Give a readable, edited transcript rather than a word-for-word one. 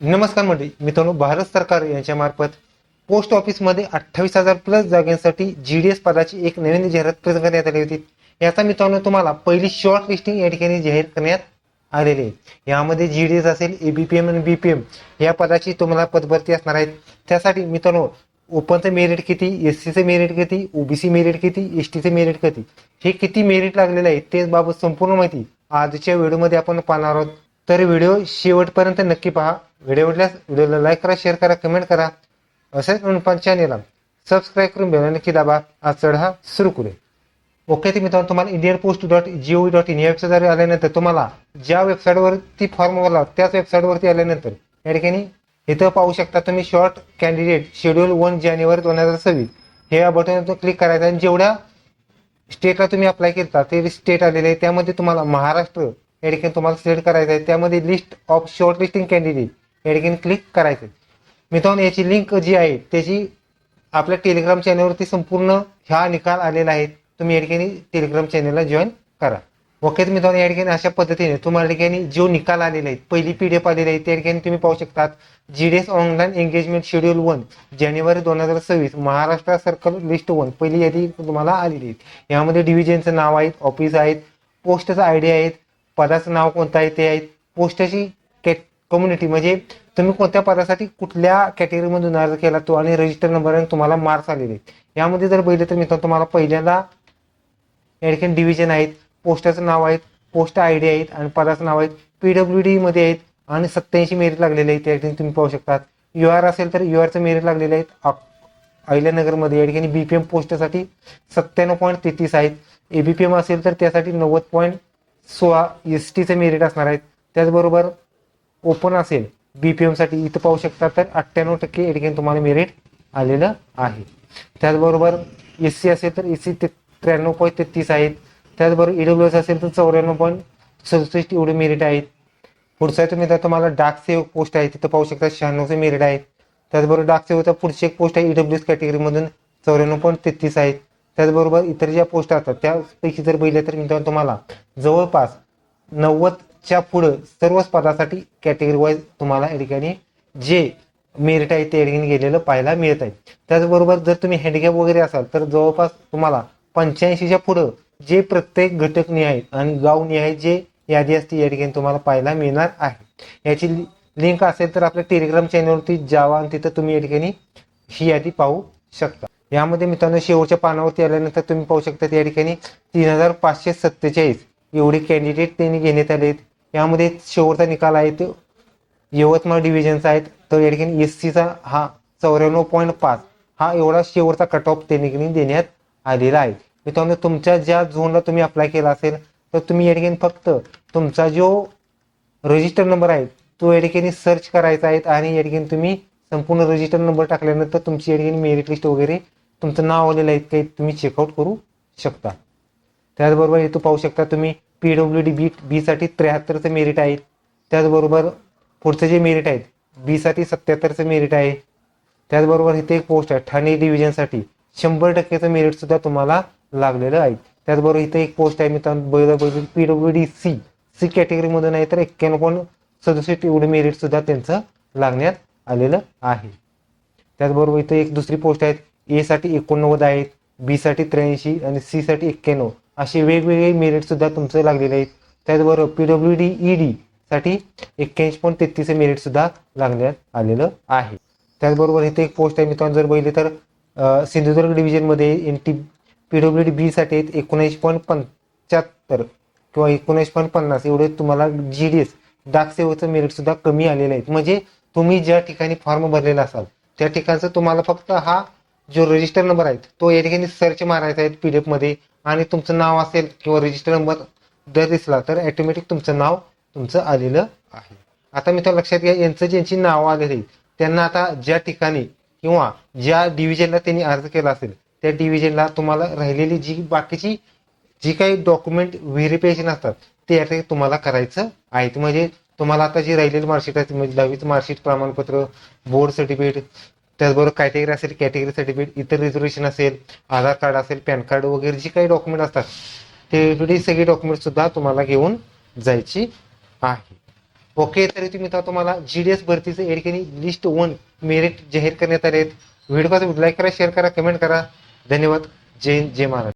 नमस्कार मंडळी, मित्रांनो, भारत सरकार यांच्या मार्फत पोस्ट ऑफिसमध्ये 28,000 प्लस जागांसाठी GDS पदाची एक नवीन जाहिरात प्रसिद्ध करण्यात आली होती. याचा मित्रांनो तुम्हाला पहिली शॉर्ट लिस्टिंग या ठिकाणी जाहीर करण्यात आलेली आहे. यामध्ये GDS असेल, ABPM आणि BPM या पदाची तुम्हाला पदभरती असणार आहेत. त्यासाठी मित्रांनो ओपनचं मेरिट किती, SCचं मेरिट किती, OBC मेरिट किती, STचं मेरिट किती, हे किती मेरिट लागलेलं आहे ते बाबत संपूर्ण माहिती आजच्या व्हिडिओमध्ये आपण पाहणार आहोत. तर व्हिडिओ शेवटपर्यंत नक्की पहा. व्हिडिओ आवडल्यास व्हिडिओला लाईक करा, शेअर करा, कमेंट करा. असेच म्हणून चॅनेलला सबस्क्राईब करून बेल नक्की दाबा. आज चढा सुरू करूया. ओके, तर मित्रांनो तुम्हाला indianpost.gov.in या वेबसाईटवर आल्यानंतर तुम्हाला ज्या वेबसाईटवरती फॉर्म भरला त्याच वेबसाईटवरती आल्यानंतर या ठिकाणी इथं पाहू शकता तुम्ही शॉर्ट कॅन्डिडेट शेड्यूल 1 जानेवारी 2026 हे या बटनवर क्लिक करायचं आणि जेवढ्या स्टेटला तुम्ही अप्लाय केला ते स्टेट आलेले आहे. त्यामध्ये तुम्हाला महाराष्ट्र या ठिकाणी तुम्हाला सिलेक्ट करायचं आहे. त्यामध्ये list of short listing candidate या ठिकाणी क्लिक करायचं. मित्रांनो याची लिंक जी आहे त्याची आपल्या टेलिग्राम चॅनलवरती संपूर्ण हा निकाल आलेला आहे. तुम्ही या ठिकाणी टेलिग्राम चॅनलला जॉईन करा. ओके, मित्रांनो या ठिकाणी अशा पद्धतीने तुम्हाला ठिकाणी जो निकाल आलेला आहे, पहिली PDF आलेली आहे त्या ठिकाणी तुम्ही पाहू शकता. GDS ऑनलाईन एंगेजमेंट शेड्यूल 1 जानेवारी 2026 महाराष्ट्र सर्कल लिस्ट 1 पहिली यादी तुम्हाला आलेली आहे. यामध्ये डिव्हिजनचं नाव आहेत, ऑफिस आहेत, पोस्टचं ID आहेत, पदाचं नाव कोणतं आहे ते आहेत, पोस्टाची कम्युनिटी म्हणजे तुम्ही कोणत्या पदासाठी कुठल्या कॅटेगरीमधून अर्ज केला तो आणि रजिस्टर नंबर आणि तुम्हाला मार्क्स आलेले आहेत. यामध्ये जर बघितलं तर मित्रांनो तुम्हाला पहिल्यांदा या ठिकाणी डिव्हिजन आहेत, पोस्टाचं नाव आहेत, पोस्ट ID आहेत आणि पदाचं नाव आहेत, PWD मध्ये आहेत आणि 87 मेरिट लागलेले आहेत. त्या ठिकाणी तुम्ही पाहू शकता. UR असेल तर URचं मेरिट लागलेले आहेत. अहिल्यानगरमध्ये या ठिकाणी BPM पोस्टसाठी 97.33 आहेत. ABPM असेल तर त्यासाठी 90.16 STचं मेरिट असणार आहेत. त्याचबरोबर ओपन असेल BPM साठी इथं पाहू शकता तर 98% या ठिकाणी तुम्हाला मेरिट आलेलं आहे. त्याचबरोबर SC असेल तर SC 93.33 आहेत. त्याचबरोबर EWS असेल तर 94.67 एवढे मेरिट आहेत. पुढचा आहे तुम्ही तुम्हाला डाक सेवक पोस्ट आहे तिथं पाहू शकता 96 मेरिट आहेत. त्याचबरोबर डाक सेवकचा पुढची एक पोस्ट आहे EWS कॅटेगरीमधून 94.33 आहेत. त्याचबरोबर इतर ज्या पोस्ट असतात त्यापैकी जर बघितलं तर मित्रांनो तुम्हाला जवळपास 90च्या पुढं सर्वच पदासाठी कॅटेगरी वाईज तुम्हाला या ठिकाणी जे मेरिट आहे ते या ठिकाणी गेलेलं पाहायला मिळत आहे. त्याचबरोबर जर तुम्ही हँडिकॅप वगैरे असाल तर जवळपास तुम्हाला 85च्या पुढं जे प्रत्येक घटक निहाय आणि गाव निहाय जे यादी असते या ठिकाणी तुम्हाला पाहायला मिळणार आहे. याची लिंक असेल तर आपल्या टेलिग्राम चॅनलवरती जावा आणि तिथं तुम्ही या ठिकाणी ही यादी पाहू शकता. यामध्ये मित्रांनो शेवटच्या पानावरती आल्यानंतर तुम्ही पाहू शकता या ठिकाणी 3547 एवढे कॅन्डिडेट त्यांनी घेण्यात आले आहेत. यामध्ये शेवटचा निकाल आहे तो यवतमाळ डिव्हिजनचा आहे. तर या ठिकाणी SCचा हा 94.5 हा एवढा शेवटचा कट ऑफ त्या ठिकाणी देण्यात आलेला आहे. मित्रांनो तुमच्या ज्या झोनला तुम्ही अप्लाय केला असेल तर तुम्ही या ठिकाणी फक्त तुमचा जो रजिस्टर नंबर आहे तो या ठिकाणी सर्च करायचा आहे आणि या ठिकाणी तुम्ही संपूर्ण रजिस्टर नंबर टाकल्यानंतर तुमची या ठिकाणी मेरिट लिस्ट वगैरे तुमचं नाव आलेलं आहे काही तुम्ही चेकआउट करू शकता. त्याचबरोबर इथं पाहू शकता तुम्ही PWD बी साठी 73चं मेरिट आहे. त्याचबरोबर पुढचं जे मेरिट आहेत B साठी 77चं मेरिट आहे. त्याचबरोबर इथे एक पोस्ट आहे ठाणे डिव्हिजनसाठी 100%चं मेरिट सुद्धा तुम्हाला लागलेलं आहे. त्याचबरोबर इथे एक पोस्ट आहे मित्रांनो PWD सी कॅटेगरीमधून आहे तर 91.67 एवढं मेरिट सुद्धा त्यांचं लागण्यात आलेलं आहे. त्याचबरोबर इथे एक दुसरी पोस्ट आहेत A साठी 89 आहेत, B साठी 83 आणि C साठी 91 असे वेगवेगळे मेरिट सुद्धा तुमचं लागलेले आहेत. त्याचबरोबर PWD ED साठी 81.33 मेरिट सुद्धा लागण्यात आलेलं आहे. त्याचबरोबर इथे एक पोस्ट आहे मित्रांनो जर बघितले तर सिंधुदुर्ग डिव्हिजनमध्ये PWD बी साठी 19.75 किंवा 19.50 एवढे तुम्हाला GDS डाक सेवकचं मेरिट सुद्धा कमी आलेलं आहे. म्हणजे तुम्ही ज्या ठिकाणी फॉर्म भरलेला असाल त्या ठिकाणचं तुम्हाला फक्त हा जो रजिस्टर नंबर आहे तो या ठिकाणी सर्च मारायचा आहे PDF मध्ये आणि तुमचं नाव असेल किंवा रजिस्टर नंबर जर दिसला तर ऑटोमॅटिक तुमचं नाव तुमचं आलेलं आहे. आता मित्रांनो लक्षात घ्या यांचं ज्यांची नावं आलेली आहेत त्यांना आता ज्या ठिकाणी किंवा ज्या डिव्हिजनला त्यांनी अर्ज केला असेल त्या डिव्हिजनला तुम्हाला राहिलेली जी बाकीची जी काही डॉक्युमेंट व्हेरिफिकेशन असतात ते या तुम्हाला करायचं आहे. म्हणजे तुम्हाला आता जी राहिलेली मार्कशीट आहे म्हणजे 10वीचं मार्कशीट, प्रमाणपत्र, बोर्ड सर्टिफिकेट, त्याचबरोबर कॅटेगरी असेल कॅटेगरी सर्टिफिकेट, इतर रिझर्वेशन असेल, आधार कार्ड असेल, पॅन कार्ड वगैरे जी काही डॉक्युमेंट असतात ते सगळी डॉक्युमेंट सुद्धा तुम्हाला घेऊन जायची आहे. ओके, तरी तुम्ही तुम्हाला GDS भरतीचं या ठिकाणी लिस्ट 1 मेरिट जाहीर करण्यात आले आहेत. व्हिडिओ लाईक करा, शेअर करा, कमेंट करा. धन्यवाद. जय हिंद, जय महाराष्ट्र.